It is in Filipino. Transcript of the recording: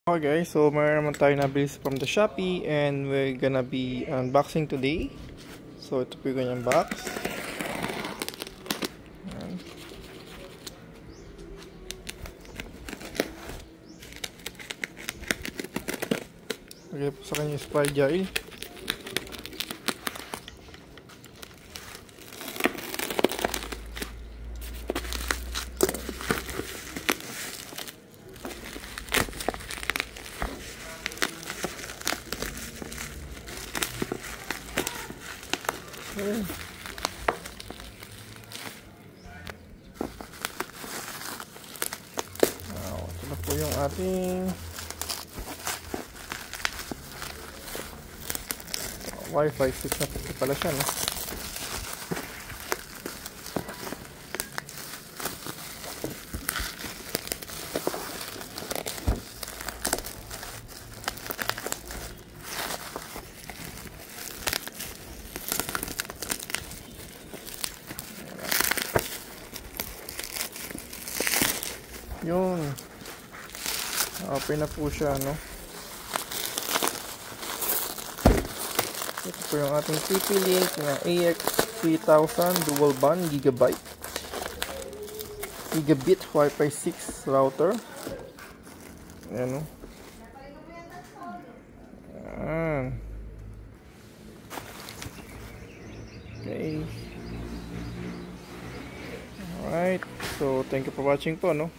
Okay guys, so mayroon naman tayo nabili from the Shopee and we're gonna be unboxing today. So ito po yung kanyang box. Ayan. Lagay po sa kanyang spray gel. Okay. Ito na po yung ating Wi-Fi 6 na po pala siya, no? Yun. Open na po siya, no? Ito po yung ating TP-Link na AX3000 dual band gigabit Wi-Fi 6 router. Ayan, no? Ayan. Okay. Alright. So, thank you for watching po, no?